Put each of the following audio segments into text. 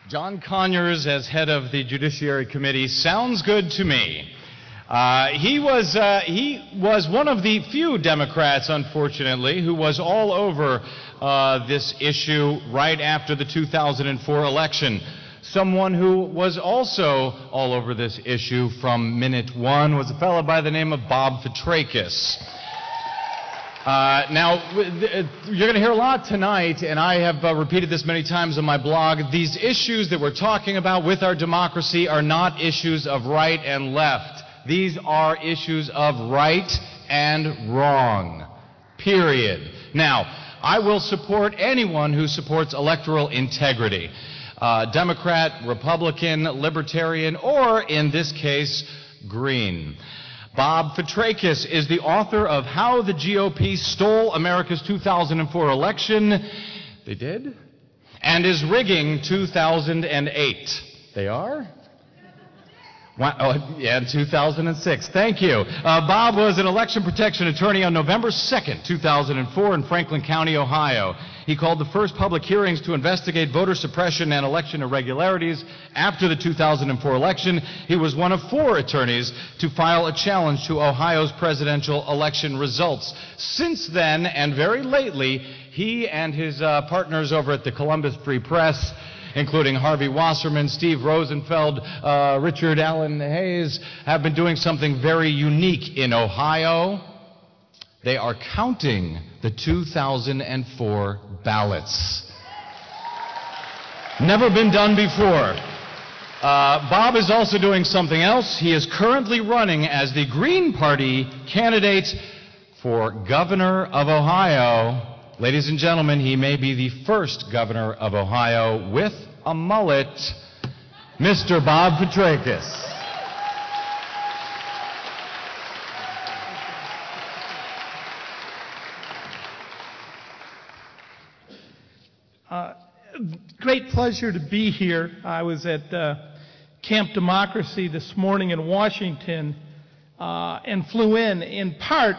John Conyers as head of the Judiciary Committee sounds good to me. He was one of the few Democrats, unfortunately, who was all over this issue right after the 2004 election. Someone who was also all over this issue from minute one was a fellow by the name of Bob Fitrakis. Now, you're going to hear a lot tonight, and I have repeated this many times on my blog. These issues that we're talking about with our democracy are not issues of right and left. These are issues of right and wrong, period. Now, I will support anyone who supports electoral integrity, Democrat, Republican, Libertarian, or, in this case, Green. Bob Fitrakis is the author of How the GOP Stole America's 2004 Election. They did? And is rigging 2008. They are? Oh, yeah, 2006. Thank you. Bob was an election protection attorney on November 2nd, 2004 in Franklin County, Ohio. He called the first public hearings to investigate voter suppression and election irregularities after the 2004 election. He was one of 4 attorneys to file a challenge to Ohio's presidential election results. Since then, and very lately, he and his partners over at the Columbus Free Press, including Harvey Wasserman, Steve Rosenfeld, Richard Allen Hayes, have been doing something very unique in Ohio. They are counting the 2004 ballots. Never been done before. Bob is also doing something else. He is currently running as the Green Party candidate for governor of Ohio. Ladies and gentlemen, he may be the first governor of Ohio with a mullet, Mr. Bob Fitrakis. Great pleasure to be here. I was at Camp Democracy this morning in Washington and flew in part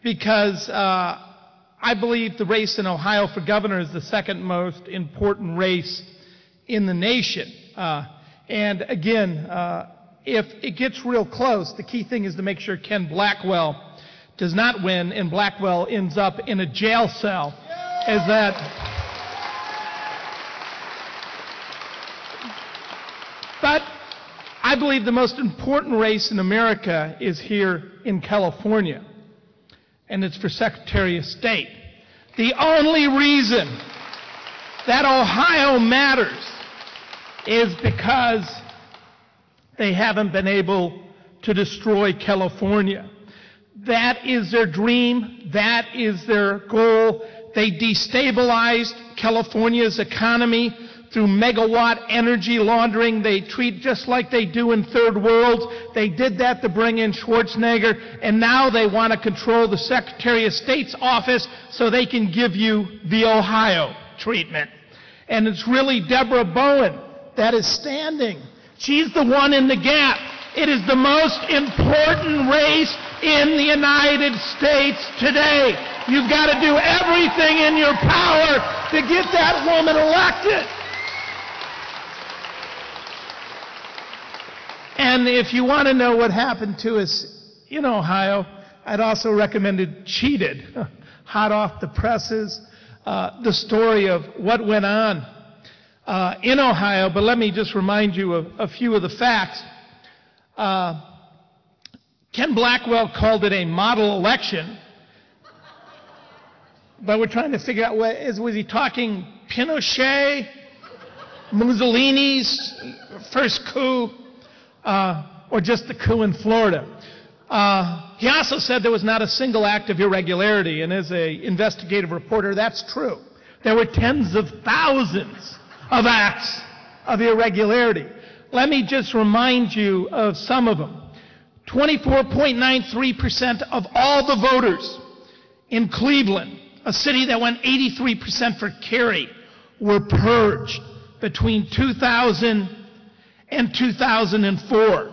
because I believe the race in Ohio for governor is the second most important race in the nation. And again, if it gets real close, the key thing is to make sure Ken Blackwell does not win and Blackwell ends up in a jail cell. Is that... But I believe the most important race in America is here in California, and it's for Secretary of State. The only reason that Ohio matters is because they haven't been able to destroy California. That is their dream. That is their goal. They destabilized California's economy through megawatt energy laundering. They treat just like they do in third worlds. They did that to bring in Schwarzenegger, and now they want to control the Secretary of State's office so they can give you the Ohio treatment. And it's really Debra Bowen that is standing. She's the one in the gap. It is the most important race in the United States today. You've got to do everything in your power to get that woman elected. And if you want to know what happened to us in Ohio, I'd also recommend it Cheated, hot off the presses, the story of what went on in Ohio. But let me just remind you of a few of the facts. Ken Blackwell called it a model election, but we're trying to figure out, was he talking Pinochet, Mussolini's first coup, or just the coup in Florida? He also said there was not a single act of irregularity, and as an investigative reporter, that's true. There were tens of thousands of acts of irregularity. Let me just remind you of some of them. 24.93% of all the voters in Cleveland, a city that went 83% for Kerry, were purged between 2000 and 2004.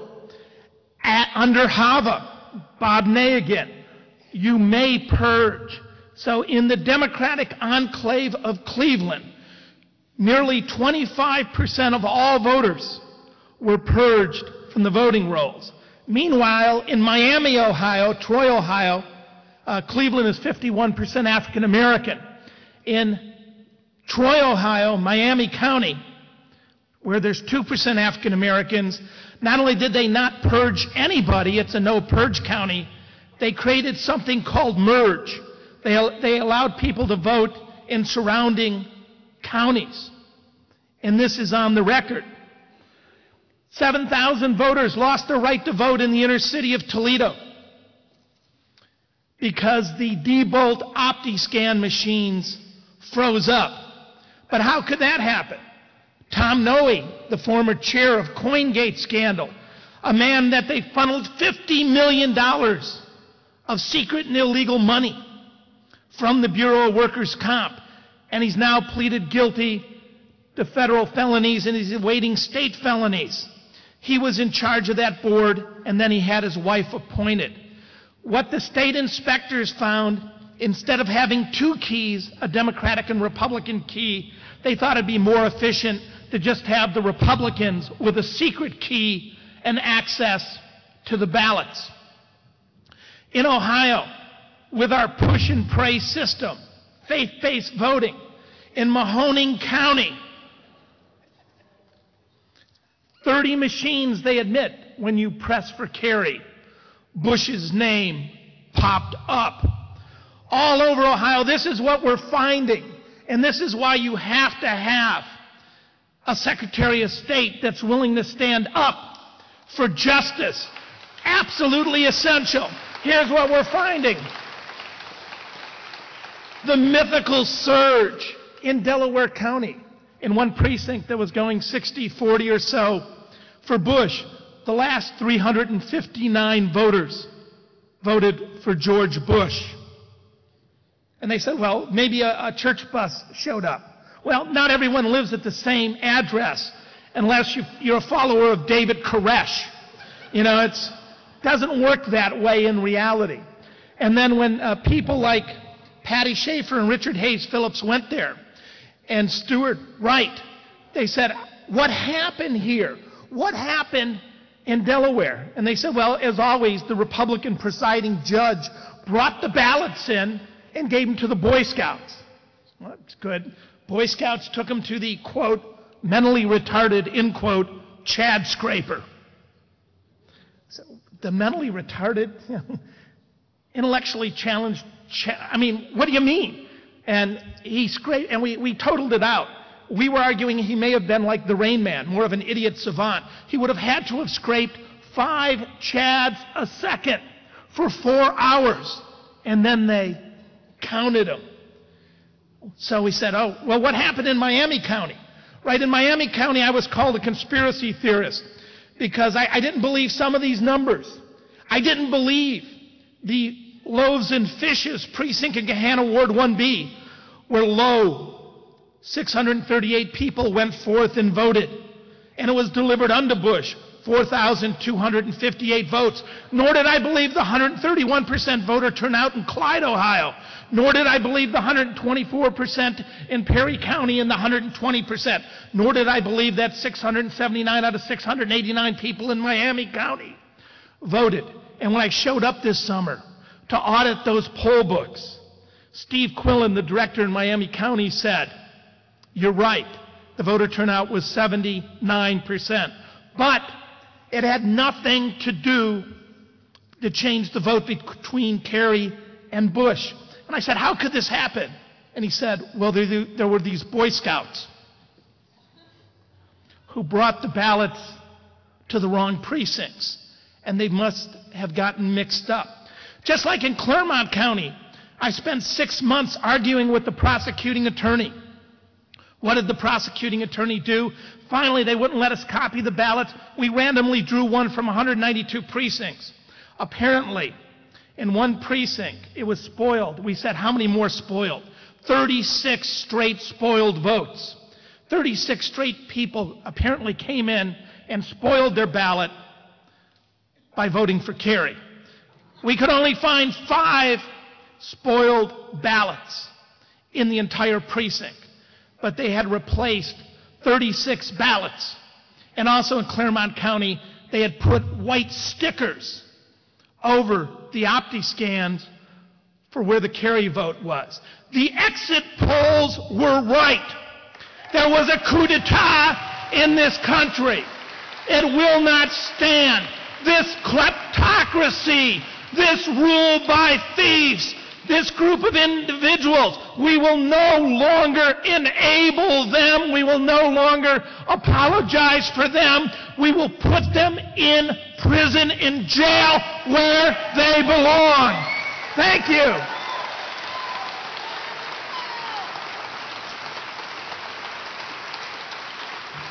Under Hava, Bob Ney again, you may purge. So in the Democratic enclave of Cleveland, Nearly 25% of all voters were purged from the voting rolls. Meanwhile, in Miami, Ohio, Troy, Ohio, Cleveland is 51% African American. In Troy, Ohio, Miami County, where there's 2% African Americans, not only did they not purge anybody, it's a no purge county, they created something called merge. They allowed people to vote in surrounding counties. And this is on the record. 7,000 voters lost their right to vote in the inner city of Toledo because the Diebold OptiScan machines froze up. But how could that happen? Tom Noe, the former chair of CoinGate scandal, a man that they funneled $50 million of secret and illegal money from the Bureau of Workers' Comp, and he's now pleaded guilty to federal felonies and he's awaiting state felonies. He was in charge of that board, and then he had his wife appointed. What the state inspectors found, instead of having two keys, a Democratic and Republican key, they thought it'd be more efficient to just have the Republicans with a secret key and access to the ballots. In Ohio, with our push and pray system, faith-based voting, in Mahoning County, 30 machines, they admit, when you press for Kerry, Bush's name popped up. All over Ohio, this is what we're finding. And this is why you have to have a Secretary of State that's willing to stand up for justice. Absolutely essential. Here's what we're finding. The mythical surge in Delaware County. In one precinct that was going 60-40 or so for Bush, the last 359 voters voted for George Bush. And they said, well, maybe a church bus showed up. Well, not everyone lives at the same address unless you're a follower of David Koresh. You know, it doesn't work that way in reality. And then when people like Patty Schaefer and Richard Hayes Phillips went there, and Stuart Wright, they said, what happened here? What happened in Delaware? And they said, well, as always, the Republican presiding judge brought the ballots in and gave them to the Boy Scouts. Well, that's good. Boy Scouts took them to the, quote, mentally retarded, end quote, Chad Scraper. So the mentally retarded, intellectually challenged, I mean, what do you mean? And he scraped, and we totaled it out. We were arguing he may have been like the Rain Man, more of an idiot savant. He would have had to have scraped 5 Chads a second for 4 hours, and then they counted them. So we said, oh, well, what happened in Miami County? Right, in Miami County, I was called a conspiracy theorist because I didn't believe some of these numbers. I didn't believe the Loaves and Fishes precinct in Gahanna Ward 1B were low. 638 people went forth and voted. And it was delivered unto Bush, 4,258 votes. Nor did I believe the 131% voter turnout in Clyde, Ohio. Nor did I believe the 124% in Perry County and the 120%. Nor did I believe that 679 out of 689 people in Miami County voted. And when I showed up this summer to audit those poll books, Steve Quillen, the director in Miami County, said, you're right, the voter turnout was 79%. But it had nothing to do to change the vote between Kerry and Bush. And I said, how could this happen? And he said, well, there were these Boy Scouts who brought the ballots to the wrong precincts, and they must have gotten mixed up. Just like in Clermont County, I spent 6 months arguing with the prosecuting attorney. What did the prosecuting attorney do? Finally, they wouldn't let us copy the ballots. We randomly drew one from 192 precincts. Apparently, in one precinct, it was spoiled. We said, how many more spoiled? 36 straight spoiled votes. 36 straight people apparently came in and spoiled their ballot by voting for Kerry. We could only find 5 spoiled ballots in the entire precinct. but they had replaced 36 ballots. And also in Claremont County, they had put white stickers over the OptiScans for where the carry vote was. The exit polls were right. There was a coup d'etat in this country. It will not stand. This kleptocracy, this rule by thieves, this group of individuals, we will no longer enable them. We will no longer apologize for them. We will put them in prison, in jail, where they belong. Thank you.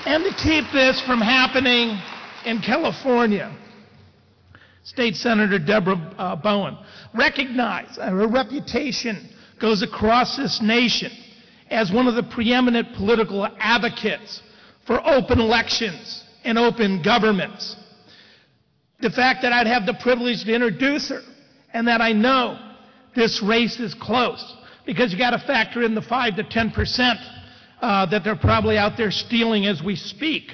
And to keep this from happening in California, State Senator Debra Bowen recognized her reputation goes across this nation as one of the preeminent political advocates for open elections and open governments. The fact that I'd have the privilege to introduce her and that I know this race is close, because you got to factor in the 5 to 10% that they're probably out there stealing as we speak.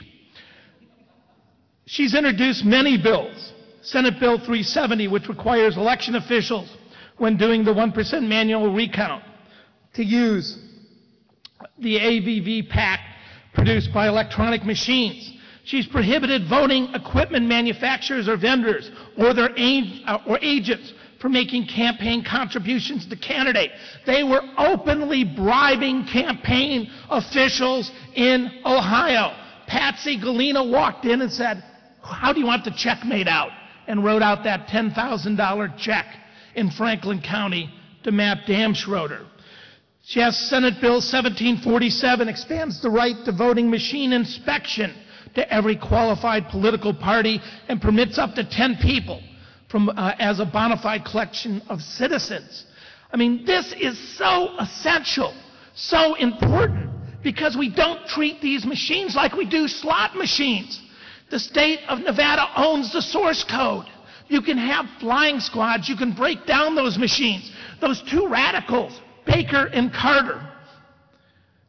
She's introduced many bills. Senate Bill 370, which requires election officials, when doing the 1% manual recount, to use the AVV pack produced by electronic machines. She's prohibited voting equipment manufacturers or vendors or their agents from making campaign contributions to candidates. They were openly bribing campaign officials in Ohio. Patsy Galena walked in and said, "How do you want the check made out?" and wrote out that $10,000 check in Franklin County to Matt Damschroeder. She has Senate Bill 1747, expands the right to voting machine inspection to every qualified political party and permits up to 10 people as a bona fide collection of citizens. I mean, this is so essential, so important, because we don't treat these machines like we do slot machines. The state of Nevada owns the source code. You can have flying squads. You can break down those machines. Those two radicals, Baker and Carter,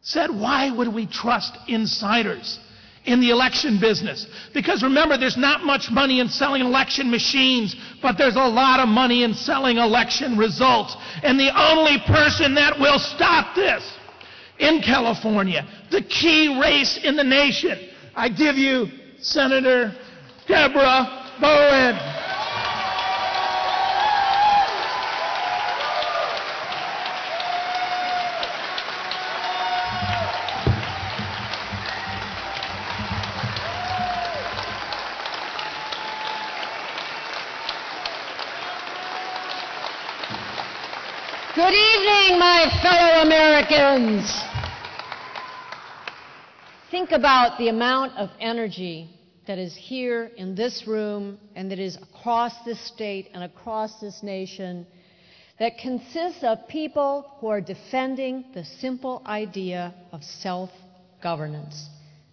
said, why would we trust insiders in the election business? Because remember, there's not much money in selling election machines, but there's a lot of money in selling election results. And the only person that will stop this in California, the key race in the nation, I give you Senator Debra Bowen. Good evening, my fellow Americans. Think about the amount of energy that is here in this room and that is across this state and across this nation that consists of people who are defending the simple idea of self-governance,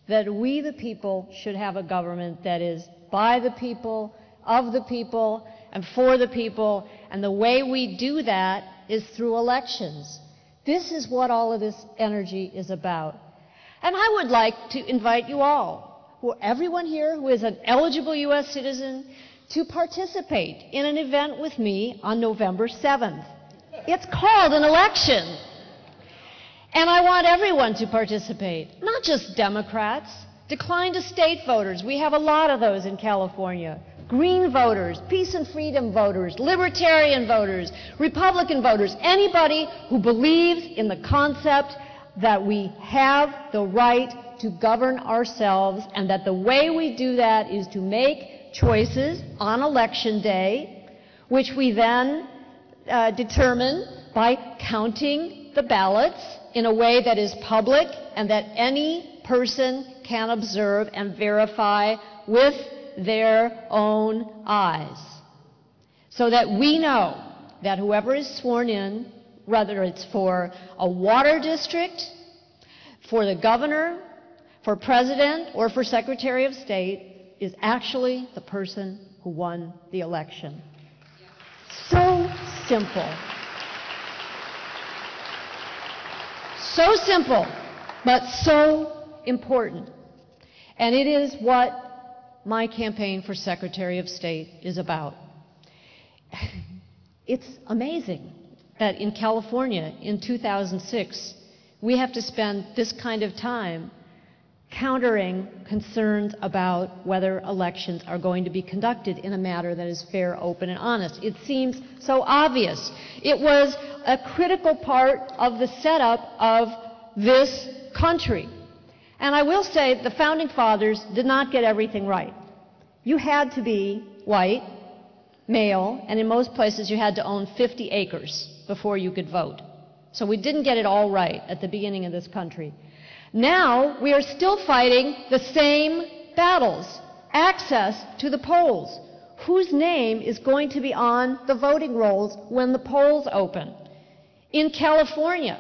that we the people should have a government that is by the people, of the people, and for the people, and the way we do that is through elections. This is what all of this energy is about. And I would like to invite you all, everyone here who is an eligible U.S. citizen, to participate in an event with me on November 7th. It's called an election. And I want everyone to participate, not just Democrats. Decline to state voters. We have a lot of those in California. Green voters, peace and freedom voters, libertarian voters, Republican voters, anybody who believes in the concept that we have the right to govern ourselves and that the way we do that is to make choices on Election Day, which we then determine by counting the ballots in a way that is public and that any person can observe and verify with their own eyes, so that we know that whoever is sworn in, whether it's for a water district, for the governor, for president, or for Secretary of State, is actually the person who won the election. So simple. So simple but so important. And it is what my campaign for Secretary of State is about. It's amazing that in California in 2006, we have to spend this kind of time countering concerns about whether elections are going to be conducted in a manner that is fair, open, and honest. It seems so obvious. It was a critical part of the setup of this country. And I will say the Founding Fathers did not get everything right. You had to be white, male, and in most places you had to own 50 acres before you could vote. So we didn't get it all right at the beginning of this country. Now we are still fighting the same battles. Access to the polls. Whose name is going to be on the voting rolls when the polls open? In California,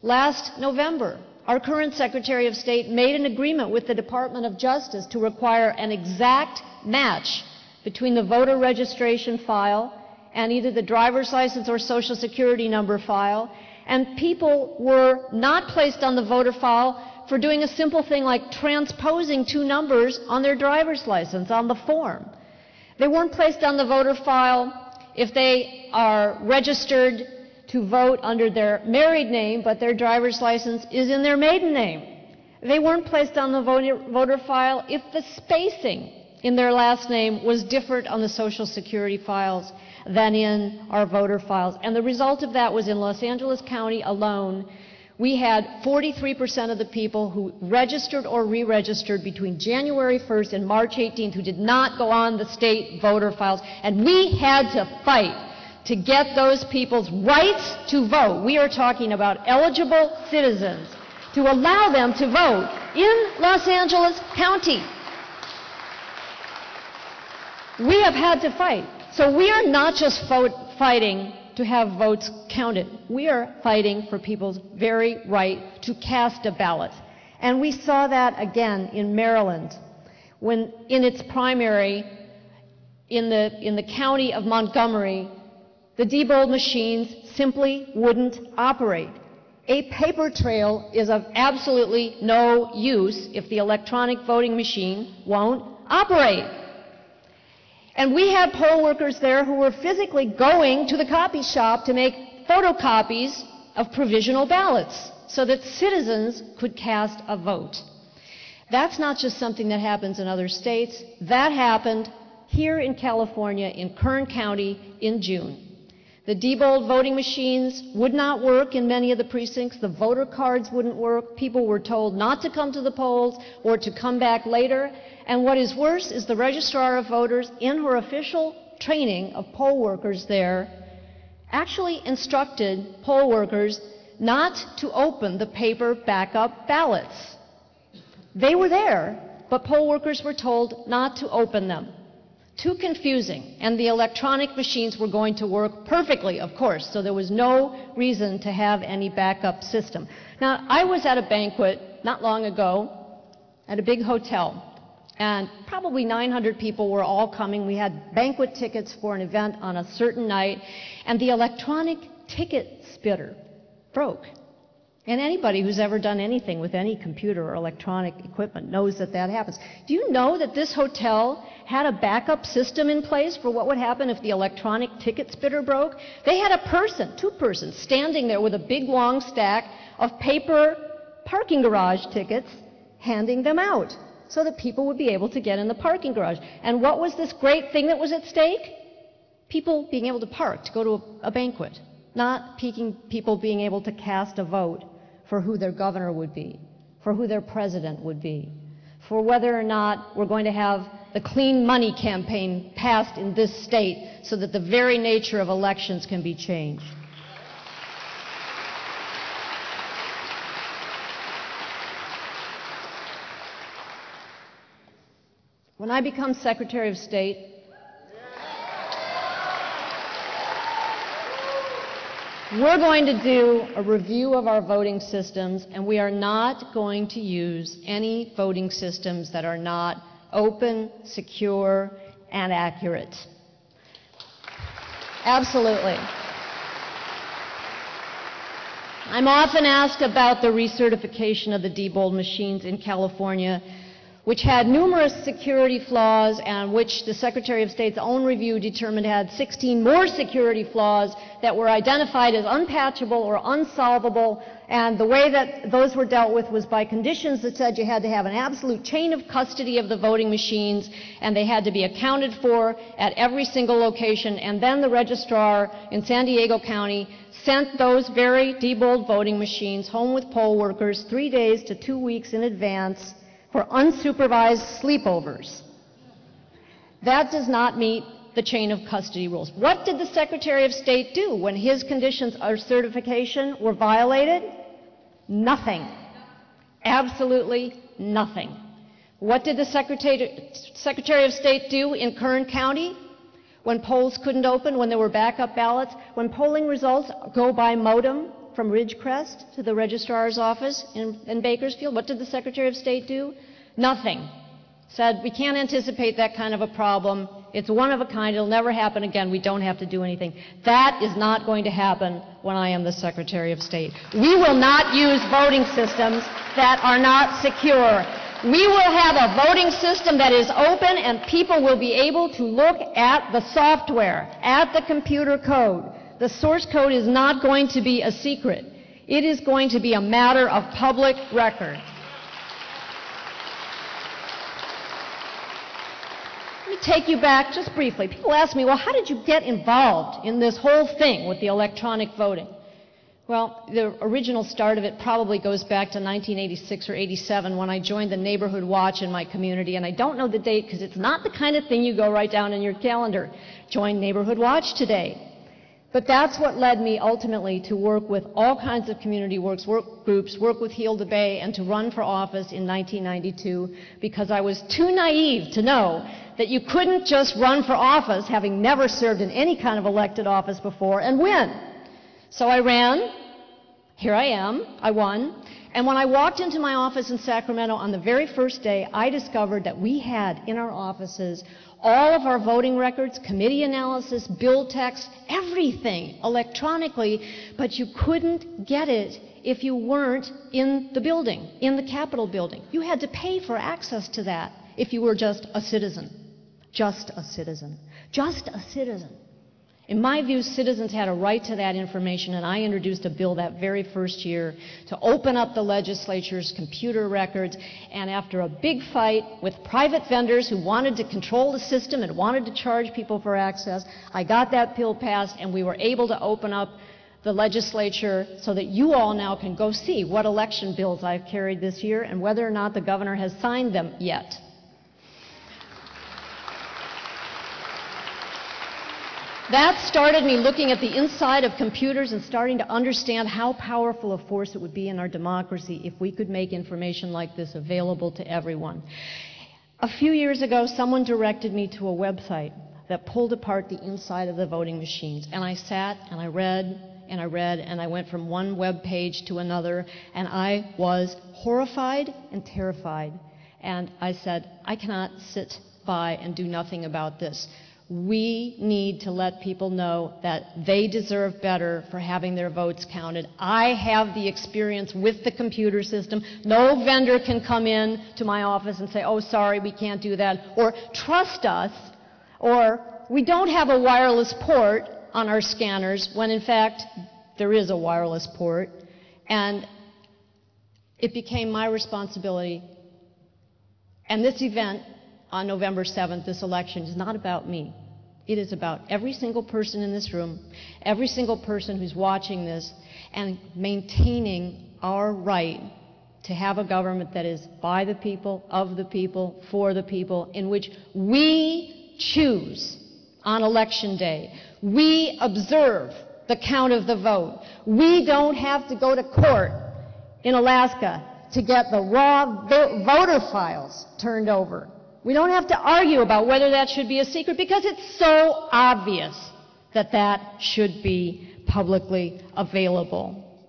last November, our current Secretary of State made an agreement with the Department of Justice to require an exact match between the voter registration file and either the driver's license or Social Security number file. And people were not placed on the voter file for doing a simple thing like transposing two numbers on their driver's license on the form. They weren't placed on the voter file if they are registered to vote under their married name, but their driver's license is in their maiden name. They weren't placed on the voter file if the spacing in their last name was different on the Social Security files than in our voter files. And the result of that was in Los Angeles County alone, we had 43% of the people who registered or re-registered between January 1st and March 18th who did not go on the state voter files. And we had to fight to get those people's rights to vote. We are talking about eligible citizens, to allow them to vote in Los Angeles County. We have had to fight. So we are not just fighting to have votes counted. We are fighting for people's very right to cast a ballot. And we saw that again in Maryland, when in its primary in the county of Montgomery, the Diebold machines simply wouldn't operate. A paper trail is of absolutely no use if the electronic voting machine won't operate. And we had poll workers there who were physically going to the copy shop to make photocopies of provisional ballots so that citizens could cast a vote. That's not just something that happens in other states. That happened here in California, in Kern County, in June. The Diebold voting machines would not work in many of the precincts. The voter cards wouldn't work. People were told not to come to the polls or to come back later. And what is worse is the registrar of voters, in her official training of poll workers there, actually instructed poll workers not to open the paper backup ballots. They were there, but poll workers were told not to open them. Too confusing, and the electronic machines were going to work perfectly, of course, so there was no reason to have any backup system. Now, I was at a banquet not long ago at a big hotel, and probably 900 people were all coming. We had banquet tickets for an event on a certain night, and the electronic ticket spitter broke. And anybody who's ever done anything with any computer or electronic equipment knows that that happens. Do you know that this hotel had a backup system in place for what would happen if the electronic ticket spitter broke? They had a person, two persons, standing there with a big long stack of paper parking garage tickets, handing them out so that people would be able to get in the parking garage. And what was this great thing that was at stake? People being able to park, to go to a banquet, not people being able to cast a vote for who their governor would be, for who their president would be, for whether or not we're going to have the clean money campaign passed in this state so that the very nature of elections can be changed. When I become Secretary of State, we're going to do a review of our voting systems, and we are not going to use any voting systems that are not open, secure, and accurate. Absolutely. I'm often asked about the recertification of the Diebold machines in California, which had numerous security flaws and which the Secretary of State's own review determined had 16 more security flaws that were identified as unpatchable or unsolvable. And the way that those were dealt with was by conditions that said you had to have an absolute chain of custody of the voting machines, and they had to be accounted for at every single location. And then the registrar in San Diego County sent those very Diebold voting machines home with poll workers 3 days to 2 weeks in advance for unsupervised sleepovers. That does not meet the chain of custody rules. What did the Secretary of State do when his conditions of certification were violated? Nothing. Absolutely nothing. What did the Secretary of State do in Kern County when polls couldn't open, when there were backup ballots, when polling results go by modem from Ridgecrest to the registrar's office in Bakersfield? What did the Secretary of State do? Nothing. Said, we can't anticipate that kind of a problem. It's one of a kind. It'll never happen again. We don't have to do anything. That is not going to happen when I am the Secretary of State. We will not use voting systems that are not secure. We will have a voting system that is open, and people will be able to look at the software, at the computer code. The source code is not going to be a secret. It is going to be a matter of public record. Let me take you back just briefly. People ask me, well, how did you get involved in this whole thing with the electronic voting? Well, the original start of it probably goes back to 1986 or 87 when I joined the Neighborhood Watch in my community. And I don't know the date because it's not the kind of thing you go write down in your calendar. Join Neighborhood Watch today. But that's what led me ultimately to work with all kinds of community work groups, work with Hilda Bay, and to run for office in 1992 because I was too naive to know that you couldn't just run for office, having never served in any kind of elected office before, and win. So I ran. Here I am. I won. And when I walked into my office in Sacramento on the very first day, I discovered that we had in our offices all of our voting records, committee analysis, bill text, everything electronically, but you couldn't get it if you weren't in the building, in the Capitol building. You had to pay for access to that if you were just a citizen. Just a citizen. Just a citizen. In my view, citizens had a right to that information, and I introduced a bill that very first year to open up the legislature's computer records. And after a big fight with private vendors who wanted to control the system and wanted to charge people for access, I got that bill passed, and we were able to open up the legislature so that you all now can go see what election bills I've carried this year and whether or not the governor has signed them yet. That started me looking at the inside of computers and starting to understand how powerful a force it would be in our democracy if we could make information like this available to everyone. A few years ago, someone directed me to a website that pulled apart the inside of the voting machines. And I sat and I read and I read and I went from one web page to another, and I was horrified and terrified. And I said, I cannot sit by and do nothing about this. We need to let people know that they deserve better for having their votes counted. I have the experience with the computer system. No vendor can come in to my office and say, oh, sorry, we can't do that, or trust us, or we don't have a wireless port on our scanners, when in fact there is a wireless port. And it became my responsibility. And this event on November 7th, this election, is not about me. It is about every single person in this room, every single person who's watching this, and maintaining our right to have a government that is by the people, of the people, for the people, in which we choose on Election Day. We observe the count of the vote. We don't have to go to court in Alaska to get the raw voter files turned over. We don't have to argue about whether that should be a secret because it's so obvious that that should be publicly available.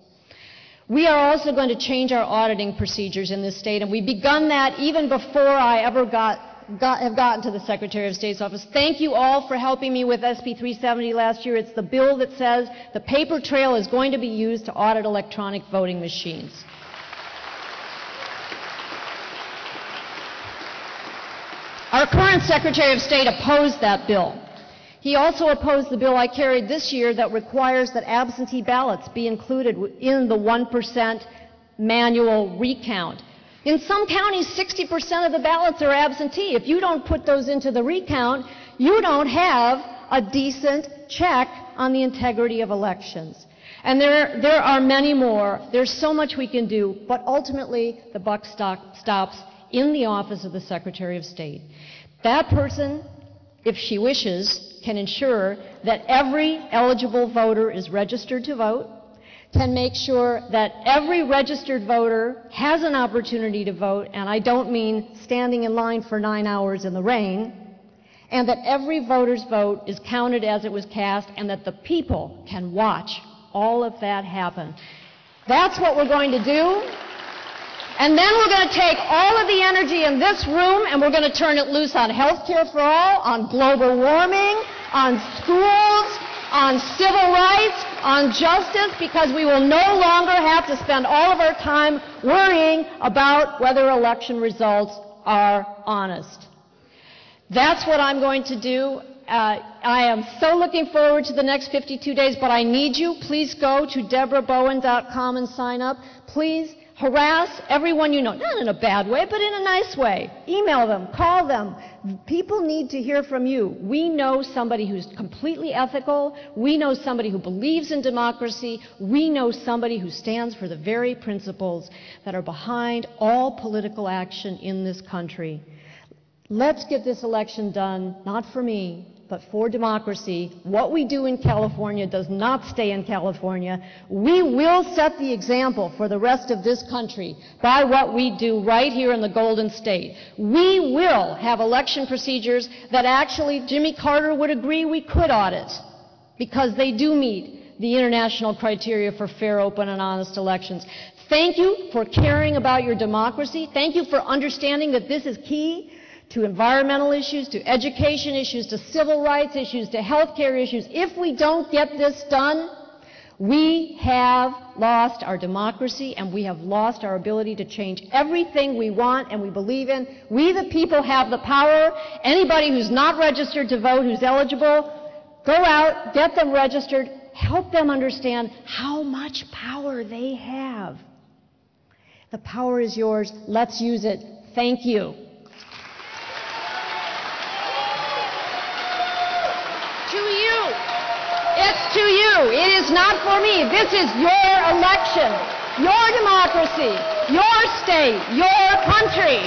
We are also going to change our auditing procedures in this state, and we've begun that even before I ever got have gotten to the Secretary of State's office. Thank you all for helping me with SB 370 last year. It's the bill that says the paper trail is going to be used to audit electronic voting machines. Our current Secretary of State opposed that bill. He also opposed the bill I carried this year that requires that absentee ballots be included in the 1% manual recount. In some counties, 60% of the ballots are absentee. If you don't put those into the recount, you don't have a decent check on the integrity of elections. And there are many more. There's so much we can do, but ultimately the buck stops in the office of the Secretary of State. That person, if she wishes, can ensure that every eligible voter is registered to vote, can make sure that every registered voter has an opportunity to vote, and I don't mean standing in line for 9 hours in the rain, and that every voter's vote is counted as it was cast, and that the people can watch all of that happen. That's what we're going to do. And then we're going to take all of the energy in this room and we're going to turn it loose on health care for all, on global warming, on schools, on civil rights, on justice, because we will no longer have to spend all of our time worrying about whether election results are honest. That's what I'm going to do. I am so looking forward to the next 52 days, but I need you. Please go to DebraBowen.com and sign up. Please harass everyone you know, not in a bad way, but in a nice way. Email them, call them. People need to hear from you. We know somebody who's completely ethical. We know somebody who believes in democracy. We know somebody who stands for the very principles that are behind all political action in this country. Let's get this election done, not for me, but for democracy. What we do in California does not stay in California. We will set the example for the rest of this country by what we do right here in the Golden State. We will have election procedures that actually Jimmy Carter would agree we could audit, because they do meet the international criteria for fair, open, and honest elections. Thank you for caring about your democracy. Thank you for understanding that this is key to environmental issues, to education issues, to civil rights issues, to health care issues. If we don't get this done, we have lost our democracy and we have lost our ability to change everything we want and we believe in. We the people have the power. Anybody who's not registered to vote, who's eligible, go out, get them registered, help them understand how much power they have. The power is yours. Let's use it. Thank you. It's to you. It is not for me. This is your election, your democracy, your state, your country.